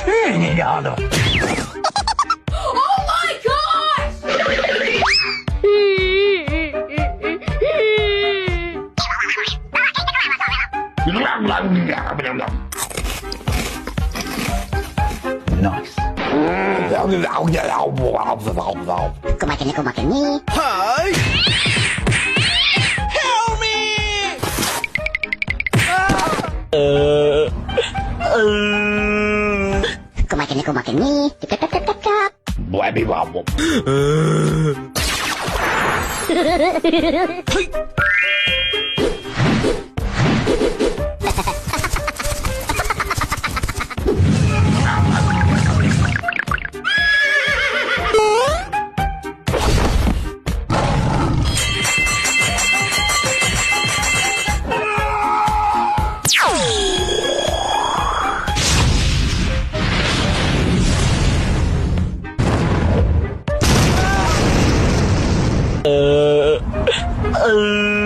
去你丫的！Oh my god！ Nice. Kumakan ni. Hi! Help me! Kumakan ni. Tap tap tap tap tap. Hey!